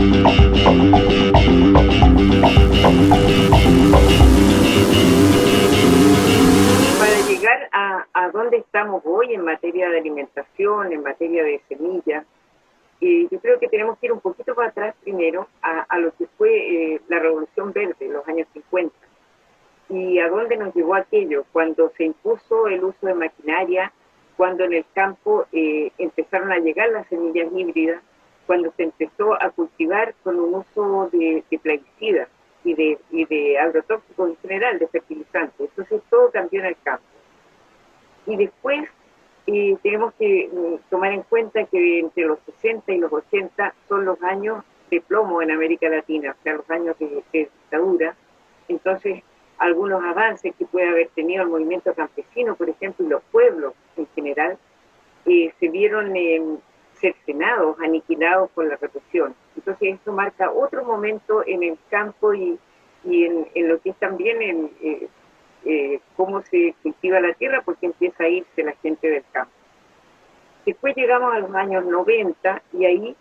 Para llegar a dónde estamos hoy en materia de alimentación, en materia de semillas, yo creo que tenemos que ir un poquito para atrás primero a lo que fue la Revolución Verde, los años 50, y a dónde nos llevó aquello, cuando se impuso el uso de maquinaria, cuando en el campo empezaron a llegar las semillas híbridas, cuando se empezó a cultivar con un uso de plaguicidas y de agrotóxicos en general, de fertilizantes. Entonces todo cambió en el campo. Y después tenemos que tomar en cuenta que entre los 60 y los 80 son los años de plomo en América Latina, o sea, los años de dictadura. Entonces, algunos avances que puede haber tenido el movimiento campesino, por ejemplo, y los pueblos en general, se vieron cercenados, aniquilados por la represión. Entonces, esto marca otro momento en el campo y en lo que es también cómo se cultiva la tierra, porque empieza a irse la gente del campo. Después llegamos a los años 90 y ahí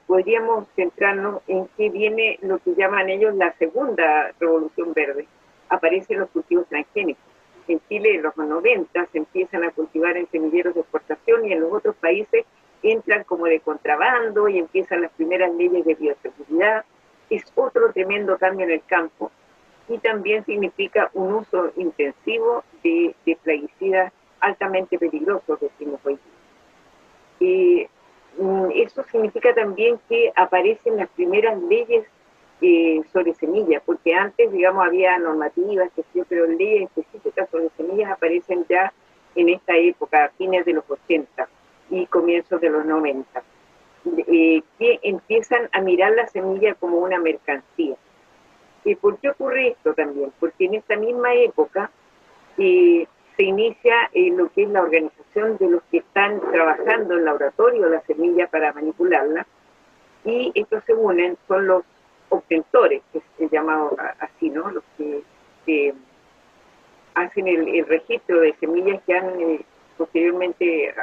podríamos centrarnos en que viene lo que llaman ellos la segunda revolución verde. Aparecen los cultivos transgénicos. En Chile en los 90 se empiezan a cultivar en semilleros de exportación y en los otros países entran como de contrabando y empiezan las primeras leyes de bioseguridad. Es otro tremendo cambio en el campo y también significa un uso intensivo de plaguicidas altamente peligrosos, decimos hoy. Eso significa también que aparecen las primeras leyes sobre semillas, porque antes, digamos, había normativas, pero leyes específicas sobre semillas aparecen ya en esta época, a fines de los 80 y comienzos de los 90, que empiezan a mirar la semilla como una mercancía. ¿Por qué ocurre esto también? Porque en esta misma época se inicia lo que es la organización de los que están trabajando en laboratorio la semilla para manipularla, y estos se unen, son los obtentores, que es llamado así, ¿no? Los que hacen el registro de semillas que han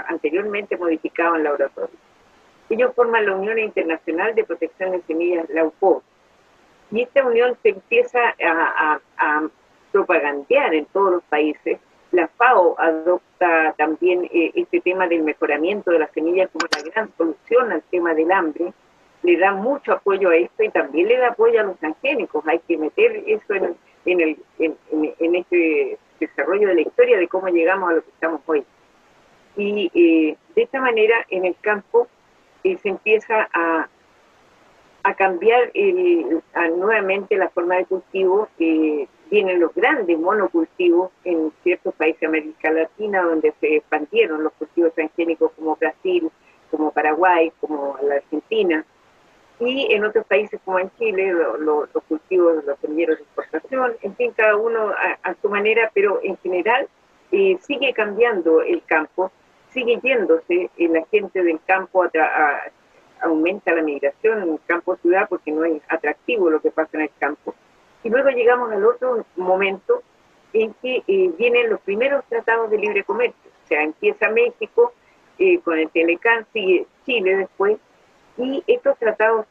anteriormente modificado en laboratorio. Ellos forman la Unión Internacional de Protección de Semillas, la UPOV, y esta unión se empieza a propagandear en todos los países. La FAO adopta también este tema del mejoramiento de las semillas como la gran solución al tema del hambre, le da mucho apoyo a esto y también le da apoyo a los transgénicos. Hay que meter eso en este desarrollo de la historia de cómo llegamos a lo que estamos hoy. Y de esta manera en el campo se empieza a cambiar nuevamente la forma de cultivo. Vienen los grandes monocultivos en ciertos países de América Latina, donde se expandieron los cultivos transgénicos, como Brasil, como Paraguay, como la Argentina, y en otros países como en Chile, los cultivos, los semilleros de exportación, en fin, cada uno a su manera, pero en general sigue cambiando el campo, sigue yéndose la gente del campo aumenta la migración campo-ciudad porque no es atractivo lo que pasa en el campo. Y luego llegamos al otro momento en que vienen los primeros tratados de libre comercio. O sea, empieza México con el Telecán, sigue Chile después, y estos tratados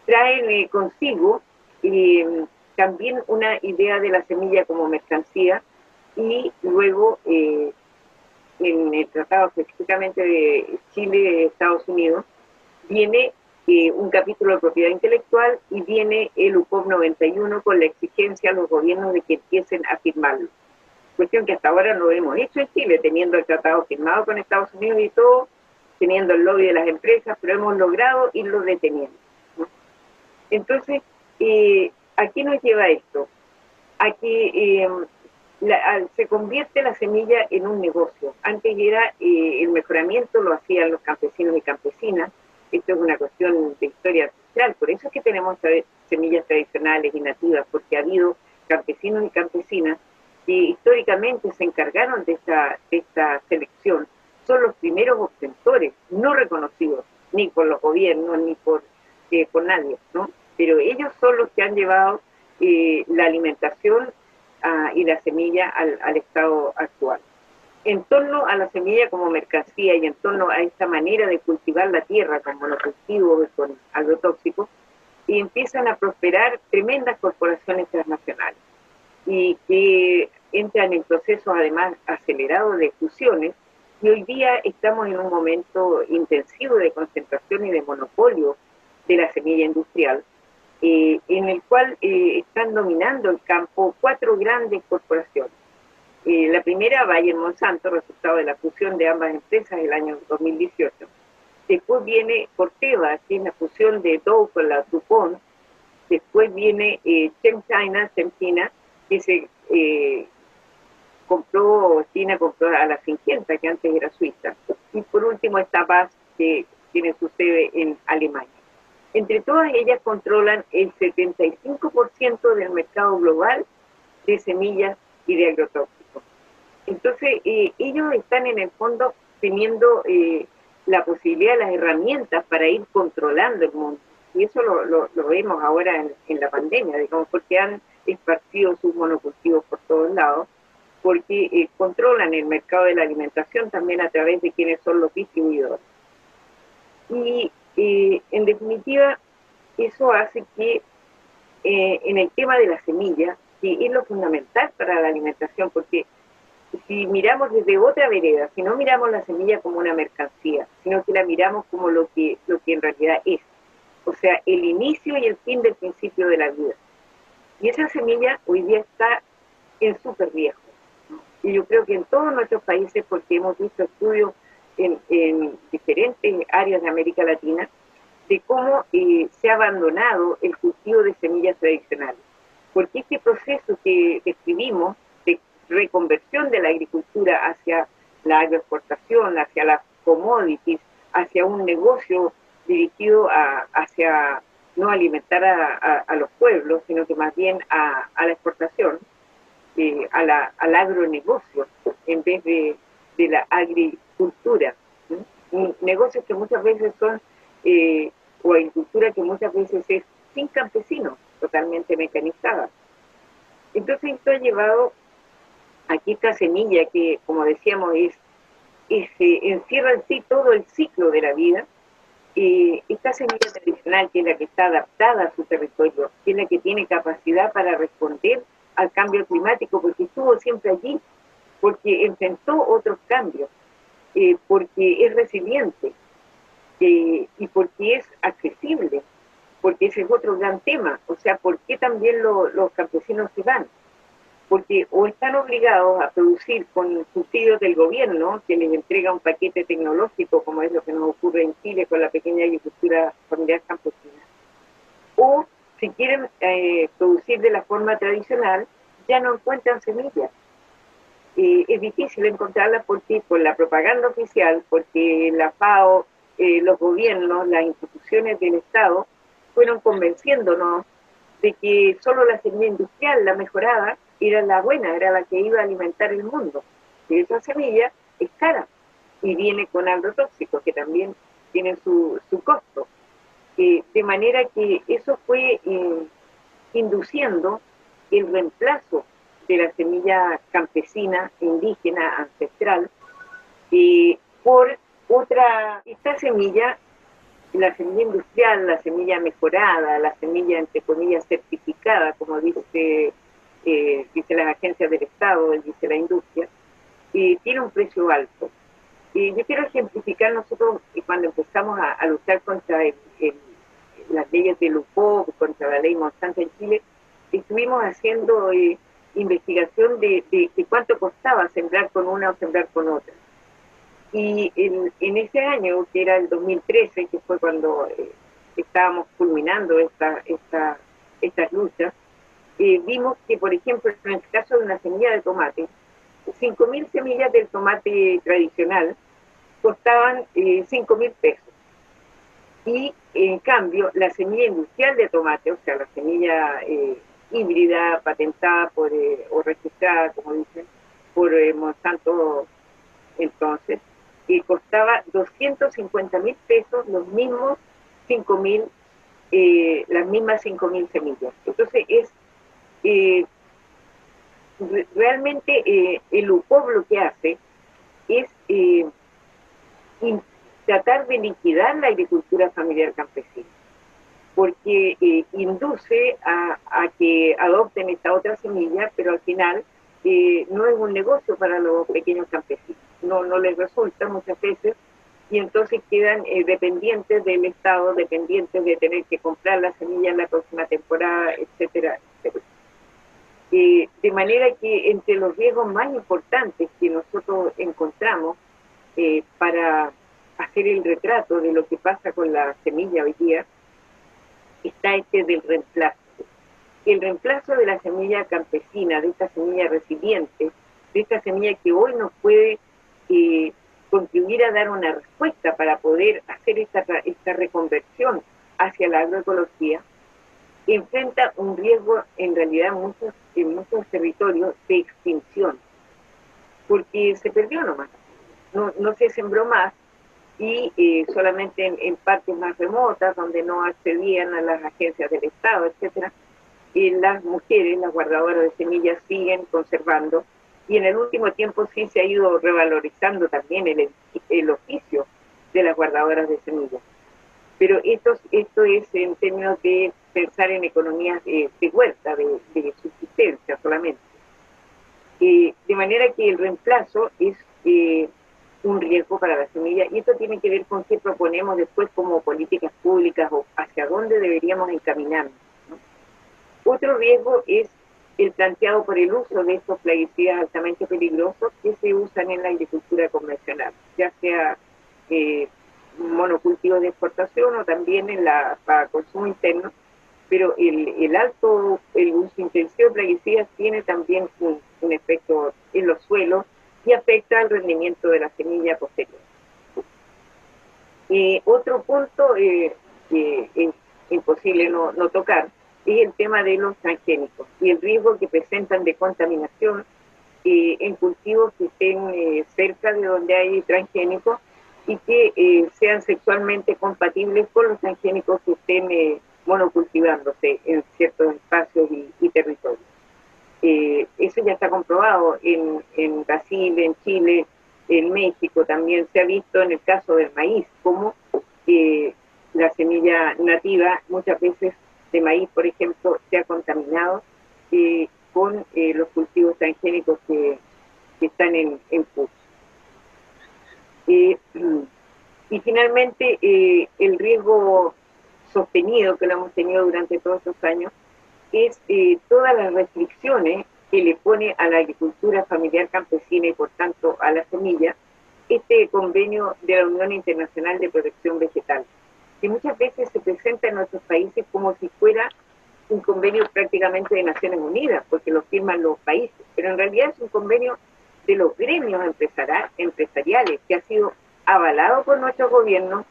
traen consigo también una idea de la semilla como mercancía, y luego en el tratado específicamente de Chile-Estados Unidos viene un capítulo de propiedad intelectual y viene el UPOV 91 con la exigencia a los gobiernos de que empiecen a firmarlo. Cuestión que hasta ahora no hemos hecho en Chile, teniendo el tratado firmado con Estados Unidos y todo, teniendo el lobby de las empresas, pero hemos logrado irlo deteniendo, ¿no? Entonces, ¿a qué nos lleva esto? A que se convierte la semilla en un negocio. Antes era el mejoramiento lo hacían los campesinos y campesinas. Esto es una cuestión de historia ancestral, por eso es que tenemos semillas tradicionales y nativas, porque ha habido campesinos y campesinas que históricamente se encargaron de esta selección. Son los primeros obtentores, no reconocidos ni por los gobiernos ni por nadie, ¿no? Pero ellos son los que han llevado la alimentación y la semilla al estado actual. en torno a la semilla como mercancía y en torno a esta manera de cultivar la tierra con monocultivos, con agrotóxicos, y empiezan a prosperar tremendas corporaciones transnacionales y que entran en procesos además acelerados de fusiones, y hoy día estamos en un momento intensivo de concentración y de monopolio de la semilla industrial, en el cual están dominando el campo 4 grandes corporaciones. La primera, Bayer Monsanto, resultado de la fusión de ambas empresas el año 2018. Después viene Corteva, que es la fusión de Dow con la DuPont. Después viene ChemChina, que se China compró a la Syngenta, que antes era suiza. Y por último está BASF, que tiene su sede en Alemania. Entre todas ellas controlan el 75% del mercado global de semillas y de agrotóxicos. Entonces, ellos están en el fondo teniendo la posibilidad, las herramientas para ir controlando el mundo. Y eso lo vemos ahora en la pandemia, digamos, porque han esparcido sus monocultivos por todos lados, porque controlan el mercado de la alimentación también a través de quienes son los distribuidores. Y en definitiva, eso hace que en el tema de la semilla, que es lo fundamental para la alimentación, porque si miramos desde otra vereda, si no miramos la semilla como una mercancía, sino que la miramos como lo que en realidad es, o sea, el inicio y el fin del principio de la vida. Y esa semilla hoy día está en súper viejo. Y yo creo que en todos nuestros países, porque hemos visto estudios en diferentes áreas de América Latina, de cómo se ha abandonado el cultivo de semillas tradicionales. Porque este proceso que describimos de reconversión de la agricultura hacia la agroexportación, hacia las commodities, hacia un negocio dirigido hacia no alimentar a los pueblos, sino que más bien a la exportación, al agronegocio, en vez de la agricultura. ¿Sí? Negocios que muchas veces son, o agricultura que muchas veces es sin campesinos, totalmente mecanizada. Entonces esto ha llevado a que esta semilla, que como decíamos encierra en sí todo el ciclo de la vida, esta semilla tradicional, que es la que está adaptada a su territorio, que es la que tiene capacidad para responder al cambio climático, porque estuvo siempre allí, porque enfrentó otros cambios, porque es resiliente, y porque es accesible, porque ese es otro gran tema. O sea, ¿por qué también los campesinos se van? Porque o están obligados a producir con subsidios del gobierno, que les entrega un paquete tecnológico, como es lo que nos ocurre en Chile con la pequeña agricultura familiar campesina, o si quieren producir de la forma tradicional, ya no encuentran semillas. Es difícil encontrarlas porque por la propaganda oficial, porque la FAO, los gobiernos, las instituciones del Estado fueron convenciéndonos de que solo la semilla industrial, la mejorada, era la buena, era la que iba a alimentar el mundo. Y esa semilla es cara y viene con agrotóxicos que también tienen su costo. De manera que eso fue induciendo el reemplazo de la semilla campesina, indígena, ancestral, por esta semilla, la semilla industrial, la semilla mejorada, la semilla, entre comillas, certificada, como dice las agencias del Estado, dice la industria, tiene un precio alto. Yo quiero ejemplificar nosotros cuando empezamos a luchar contra las leyes de Lupó, contra la ley Monsanto en Chile, estuvimos haciendo investigación de cuánto costaba sembrar con una o sembrar con otra. Y en ese año, que era el 2013, que fue cuando estábamos culminando estas luchas, vimos que, por ejemplo, en el caso de una semilla de tomate, 5.000 semillas del tomate tradicional costaban 5.000 pesos. Y en cambio, la semilla industrial de tomate, o sea, la semilla híbrida, patentada o registrada, como dicen, por Monsanto entonces, costaba 250.000 pesos los mismos 5.000, las mismas 5.000 semillas. Entonces realmente el UPOB lo que hace es tratar de liquidar la agricultura familiar campesina, porque induce a que adopten esta otra semilla, pero al final no es un negocio para los pequeños campesinos, no les resulta muchas veces, y entonces quedan dependientes del Estado, dependientes de tener que comprar la semilla en la próxima temporada, etcétera, etcétera. De manera que entre los riesgos más importantes que nosotros encontramos para hacer el retrato de lo que pasa con la semilla hoy día, está este del reemplazo. El reemplazo de la semilla campesina, de esta semilla resiliente, de esta semilla que hoy nos puede contribuir a dar una respuesta para poder hacer esta reconversión hacia la agroecología, enfrenta un riesgo en realidad en muchos territorios de extinción, porque se perdió nomás, no se sembró más, y solamente en partes más remotas, donde no accedían a las agencias del Estado, etcétera, las mujeres, las guardadoras de semillas, siguen conservando, y en el último tiempo sí se ha ido revalorizando también el oficio de las guardadoras de semillas. Pero esto es en términos de pensar en economías de huerta, de subsistencia solamente. De manera que el reemplazo es un riesgo para la semilla, y esto tiene que ver con qué proponemos después como políticas públicas o hacia dónde deberíamos encaminarnos, ¿no? Otro riesgo es el planteado por el uso de estos plaguicidas altamente peligrosos que se usan en la agricultura convencional, ya sea monocultivos de exportación o también para consumo interno, pero el uso intensivo de plaguicidas tiene también un efecto en los suelos y afecta al rendimiento de la semilla posterior. Otro punto que es imposible no tocar es el tema de los transgénicos y el riesgo que presentan de contaminación en cultivos que estén cerca de donde hay transgénicos y que sean sexualmente compatibles con los transgénicos que estén monocultivándose en ciertos espacios y territorios. Eso ya está comprobado en Brasil, en Chile, en México. También se ha visto en el caso del maíz, como la semilla nativa, muchas veces de maíz, por ejemplo, se ha contaminado con los cultivos transgénicos que están en curso. Y finalmente, el riesgo sostenido que lo hemos tenido durante todos estos años es todas las restricciones que le pone a la agricultura familiar campesina y por tanto a la semilla este convenio de la Unión Internacional de Protección Vegetal, que muchas veces se presenta en nuestros países como si fuera un convenio prácticamente de Naciones Unidas, porque lo firman los países, pero en realidad es un convenio de los gremios empresariales que ha sido avalado por nuestros gobiernos,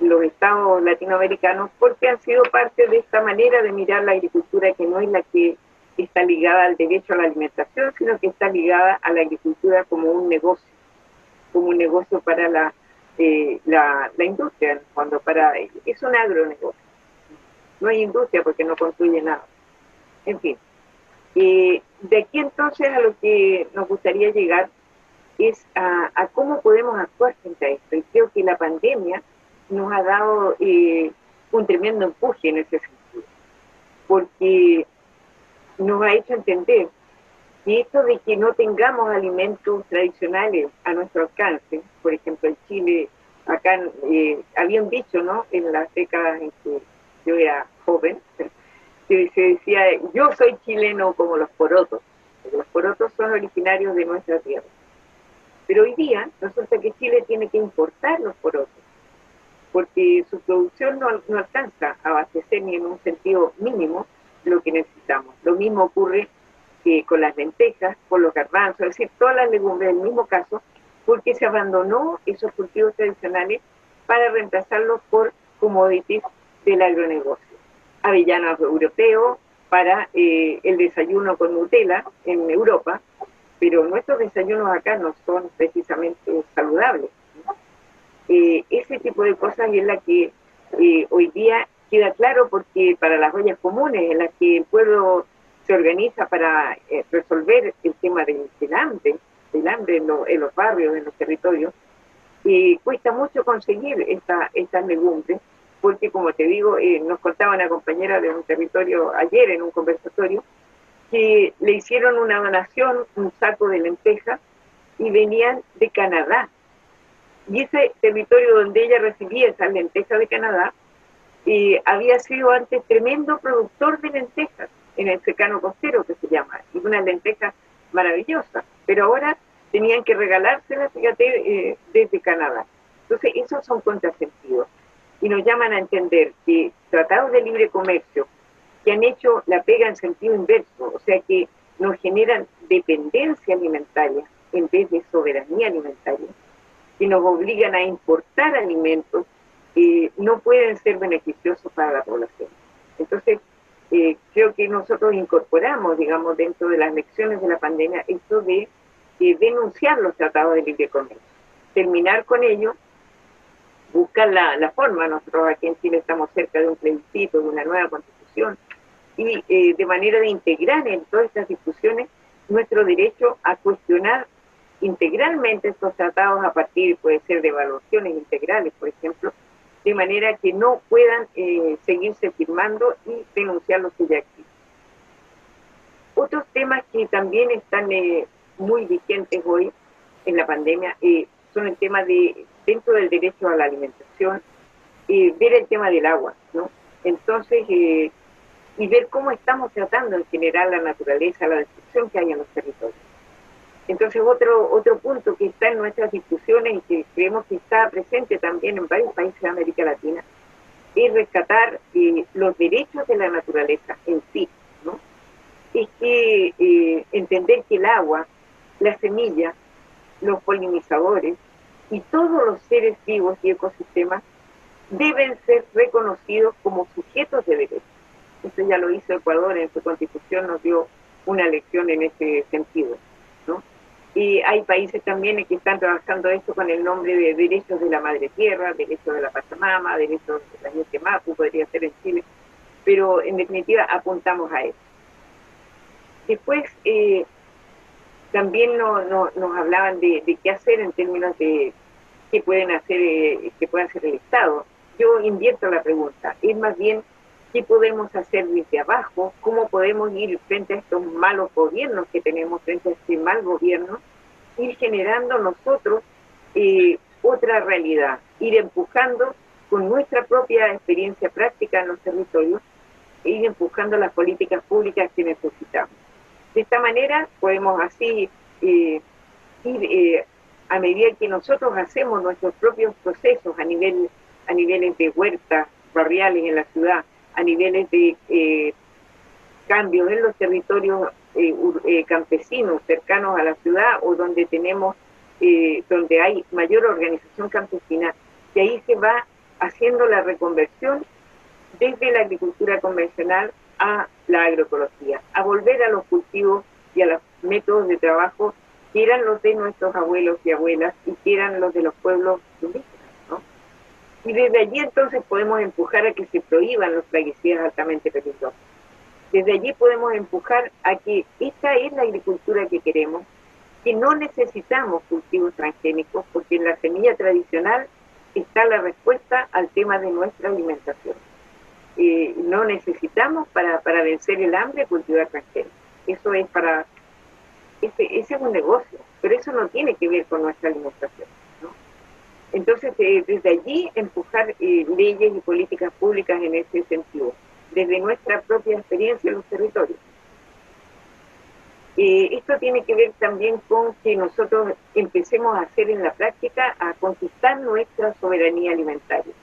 los estados latinoamericanos, porque han sido parte de esta manera de mirar la agricultura, que no es la que está ligada al derecho a la alimentación, sino que está ligada a la agricultura como un negocio para la industria, cuando es un agronegocio. No hay industria porque no construye nada. En fin, de aquí entonces a lo que nos gustaría llegar es a cómo podemos actuar frente a esto. Y creo que la pandemia nos ha dado un tremendo empuje en ese sentido, porque nos ha hecho entender que esto de que no tengamos alimentos tradicionales a nuestro alcance, por ejemplo en Chile, acá había un dicho, ¿no?, en las décadas en que yo era joven, que se decía, yo soy chileno como los porotos, porque los porotos son originarios de nuestra tierra. Pero hoy día resulta que Chile tiene que importar los porotos, porque su producción no alcanza a abastecer ni en un sentido mínimo lo que necesitamos. Lo mismo ocurre con las lentejas, con los garbanzos, es decir, todas las legumbres, en el mismo caso, porque se abandonó esos cultivos tradicionales para reemplazarlos por commodities del agronegocio. Avellanos europeos para el desayuno con Nutella en Europa, pero nuestros desayunos acá no son precisamente saludables. Ese tipo de cosas es la que hoy día queda claro, porque para las ollas comunes en las que el pueblo se organiza para resolver el tema del hambre, del hambre en los barrios, en los territorios. Cuesta mucho conseguir estas legumbres, porque como te digo, nos contaba una compañera de un territorio ayer en un conversatorio, que le hicieron una donación, un saco de lentejas, y venían de Canadá. Y ese territorio donde ella recibía esas lentejas de Canadá, había sido antes tremendo productor de lentejas, en el secano costero que se llama, y unas lentejas maravillosas, pero ahora tenían que regalárselas, fíjate, desde Canadá. Entonces, esos son contrasentidos, y nos llaman a entender que tratados de libre comercio que han hecho la pega en sentido inverso, o sea que nos generan dependencia alimentaria en vez de soberanía alimentaria, que nos obligan a importar alimentos, no pueden ser beneficiosos para la población. Entonces, creo que nosotros incorporamos, digamos, dentro de las lecciones de la pandemia, esto de denunciar los tratados de libre comercio, terminar con ello, buscar la forma. Nosotros aquí en Chile estamos cerca de un plebiscito, de una nueva constitución, y de manera de integrar en todas estas discusiones nuestro derecho a cuestionar integralmente estos tratados a partir, puede ser, de evaluaciones integrales, por ejemplo, de manera que no puedan seguirse firmando y denunciar los que ya existen. Otros temas que también están muy vigentes hoy en la pandemia son el tema de, dentro del derecho a la alimentación, ver el tema del agua, ¿no? Entonces, y ver cómo estamos tratando en general la naturaleza, la destrucción que hay en los territorios. Entonces, otro punto que está en nuestras discusiones y que creemos que está presente también en varios países de América Latina es rescatar los derechos de la naturaleza en sí, ¿no? Es que entender que el agua, la semilla, los polinizadores y todos los seres vivos y ecosistemas deben ser reconocidos como sujetos de derechos. Eso ya lo hizo Ecuador en su constitución, nos dio una lección en ese sentido, ¿no? Y hay países también que están trabajando esto con el nombre de derechos de la madre tierra, derechos de la Pachamama, derechos de la gente Mapu, podría ser en Chile, pero en definitiva apuntamos a eso. Después también nos hablaban de qué hacer en términos de qué pueden hacer, qué puede hacer el Estado. Yo invierto la pregunta, es más bien qué podemos hacer desde abajo, cómo podemos ir frente a estos malos gobiernos que tenemos, frente a este mal gobierno, ir generando nosotros otra realidad, ir empujando con nuestra propia experiencia práctica en los territorios, e ir empujando las políticas públicas que necesitamos. De esta manera podemos así ir, a medida que nosotros hacemos nuestros propios procesos a niveles de huertas barriales en la ciudad, a niveles de cambios en los territorios campesinos cercanos a la ciudad o donde tenemos, donde hay mayor organización campesina, que ahí se va haciendo la reconversión desde la agricultura convencional a la agroecología, a volver a los cultivos y a los métodos de trabajo que eran los de nuestros abuelos y abuelas y que eran los de los pueblos indígenas, ¿no? Y desde allí entonces podemos empujar a que se prohíban los plaguicidas altamente peligrosos. Desde allí podemos empujar a que esta es la agricultura que queremos, que no necesitamos cultivos transgénicos, porque en la semilla tradicional está la respuesta al tema de nuestra alimentación. No necesitamos para vencer el hambre cultivar transgénicos. Eso es para... Ese es un negocio, pero eso no tiene que ver con nuestra alimentación, ¿no? Entonces, desde allí empujar leyes y políticas públicas en ese sentido, desde nuestra propia experiencia en los territorios. Esto tiene que ver también con que nosotros empecemos a hacer en la práctica, a conquistar nuestra soberanía alimentaria,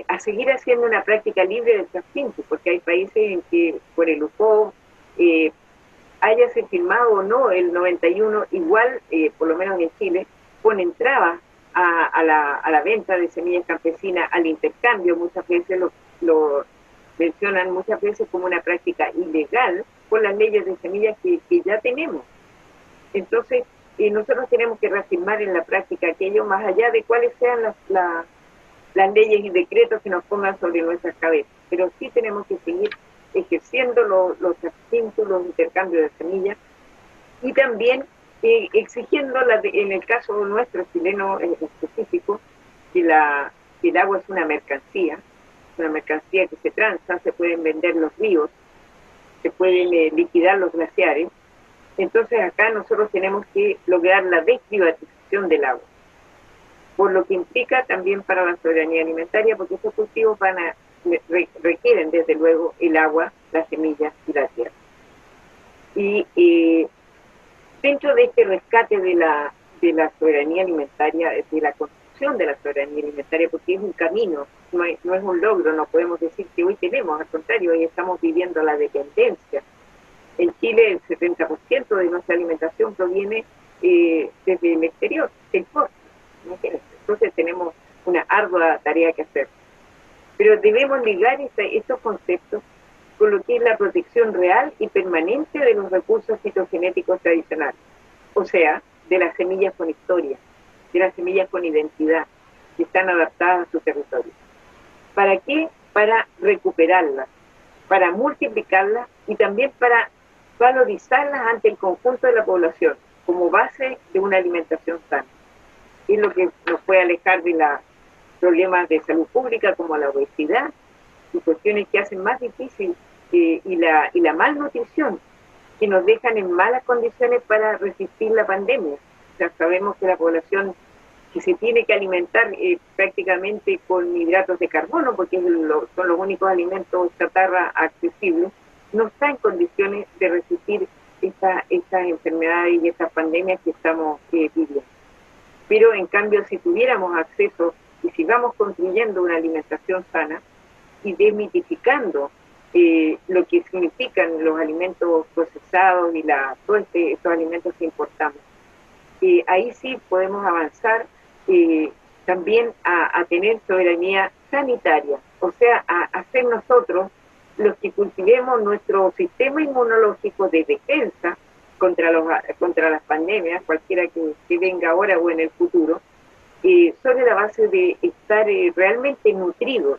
a seguir haciendo una práctica libre de trasplante, porque hay países en que por el UPO hayase firmado o no el 91, igual, por lo menos en Chile, ponen trabas a la venta de semillas campesinas, al intercambio. Muchas veces lo mencionan muchas veces como una práctica ilegal por las leyes de semillas que ya tenemos. Entonces, nosotros tenemos que reafirmar en la práctica aquello, más allá de cuáles sean las leyes y decretos que nos pongan sobre nuestras cabezas, pero sí tenemos que seguir ejerciendo los instintos, los intercambios de semillas, y también exigiendo, en el caso nuestro chileno en específico, que el agua es una mercancía que se transa, se pueden vender los ríos, se pueden liquidar los glaciares. Entonces acá nosotros tenemos que lograr la desprivatización del agua, por lo que implica también para la soberanía alimentaria, porque estos cultivos requieren desde luego el agua, las semillas y la tierra. Y dentro de este rescate de la soberanía alimentaria, de la construcción de la soberanía alimentaria, porque es un camino, no es un logro, no podemos decir que hoy tenemos, al contrario, hoy estamos viviendo la dependencia. En Chile el 70% de nuestra alimentación proviene desde el exterior, se importa. Entonces tenemos una ardua tarea que hacer. Pero debemos ligar estos conceptos con lo que es la protección real y permanente de los recursos fitogenéticos tradicionales, o sea, de las semillas con historia, de las semillas con identidad, que están adaptadas a su territorio. ¿Para qué? Para recuperarlas, para multiplicarlas y también para valorizarlas ante el conjunto de la población como base de una alimentación sana. Es lo que nos puede alejar de los problemas de salud pública como la obesidad y cuestiones que hacen más difícil y la malnutrición, que nos dejan en malas condiciones para resistir la pandemia. O sea, sabemos que la población que se tiene que alimentar prácticamente con hidratos de carbono, porque son los únicos alimentos chatarra accesibles, no está en condiciones de resistir estas enfermedades y estas pandemias que estamos viviendo. Pero en cambio, si tuviéramos acceso y sigamos construyendo una alimentación sana y desmitificando lo que significan los alimentos procesados y todos estos alimentos que importamos, ahí sí podemos avanzar también a tener soberanía sanitaria, o sea, a ser nosotros los que cultivemos nuestro sistema inmunológico de defensa contra las pandemias, cualquiera que venga ahora o en el futuro, sobre la base de estar realmente nutridos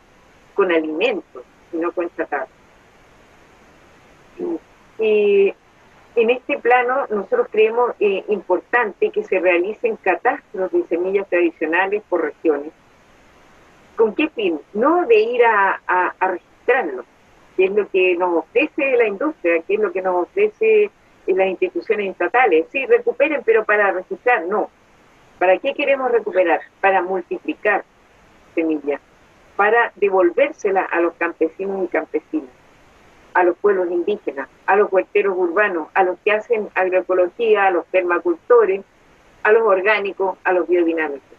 con alimentos y no con chatarra. En este plano nosotros creemos importante que se realicen catastros de semillas tradicionales por regiones. ¿Con qué fin? No de ir a registrarlo, que es lo que nos ofrece la industria, que es lo que nos ofrece las instituciones estatales. Sí, recuperen, pero para registrar, no. ¿Para qué queremos recuperar? Para multiplicar semillas, para devolvérselas a los campesinos y campesinas, a los pueblos indígenas, a los huerteros urbanos, a los que hacen agroecología, a los permacultores, a los orgánicos, a los biodinámicos.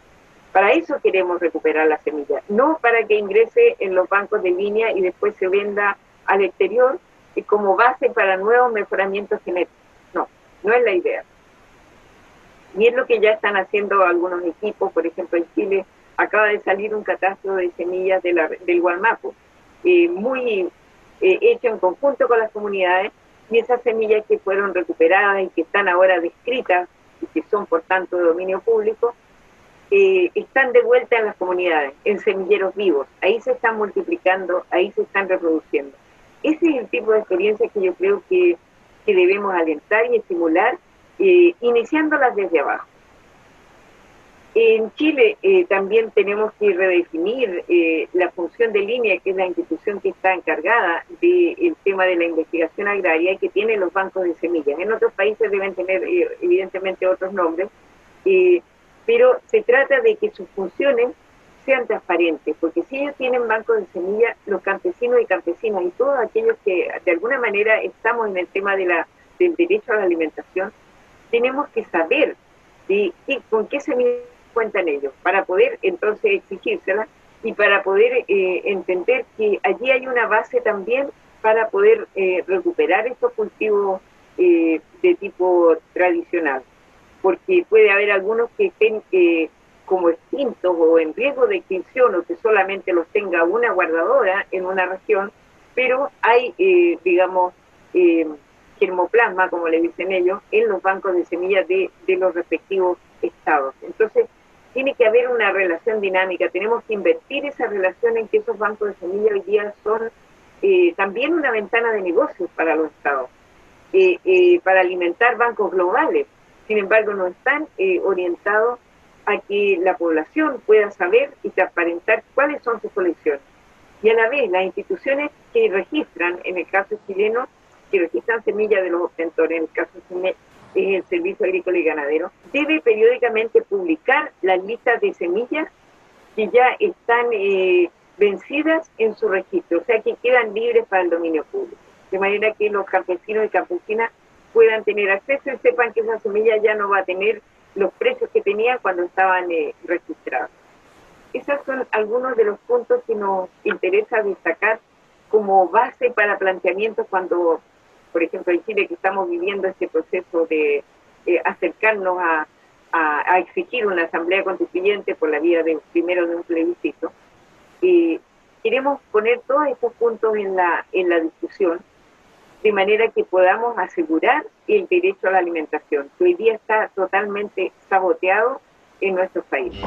Para eso queremos recuperar la semilla, no para que ingrese en los bancos de línea y después se venda al exterior como base para nuevos mejoramientos genéticos. No, no es la idea. Y es lo que ya están haciendo algunos equipos. Por ejemplo, en Chile acaba de salir un catastro de semillas del Gualmapu, muy hecho en conjunto con las comunidades, y esas semillas que fueron recuperadas y que están ahora descritas y que son por tanto de dominio público, están de vuelta en las comunidades, en semilleros vivos. Ahí se están multiplicando, ahí se están reproduciendo. Ese es el tipo de experiencia que yo creo que debemos alentar y estimular, iniciándolas desde abajo. En Chile también tenemos que redefinir la función de línea, que es la institución que está encargada del tema de la investigación agraria y que tiene los bancos de semillas. En otros países deben tener evidentemente otros nombres, pero se trata de que sus funciones sean transparentes, porque si ellos tienen bancos de semillas, los campesinos y campesinas y todos aquellos que de alguna manera estamos en el tema del derecho a la alimentación, tenemos que saber con qué semillas cuentan ellos, para poder entonces exigírselas y para poder entender que allí hay una base también para poder recuperar estos cultivos de tipo tradicional, porque puede haber algunos que estén como extintos o en riesgo de extinción, o que solamente los tenga una guardadora en una región, pero hay, digamos, germoplasma, como le dicen ellos, en los bancos de semillas de los respectivos estados. Entonces, tiene que haber una relación dinámica, tenemos que invertir esa relación en que esos bancos de semillas hoy día son también una ventana de negocios para los estados, para alimentar bancos globales. sin embargo no están orientados a que la población pueda saber y transparentar cuáles son sus colecciones. Y a la vez, las instituciones que registran, en el caso chileno, que registran semillas de los obtentores, en el caso es el Servicio Agrícola y Ganadero, debe periódicamente publicar las listas de semillas que ya están vencidas en su registro, o sea que quedan libres para el dominio público, de manera que los campesinos y campesinas puedan tener acceso y sepan que esa semilla ya no va a tener los precios que tenían cuando estaban registrados. Esos son algunos de los puntos que nos interesa destacar como base para planteamientos cuando, por ejemplo, en Chile, que estamos viviendo este proceso de acercarnos a exigir una asamblea constituyente por la vía primero de un plebiscito. Queremos poner todos estos puntos en la discusión, de manera que podamos asegurar el derecho a la alimentación, que hoy día está totalmente saboteado en nuestro país.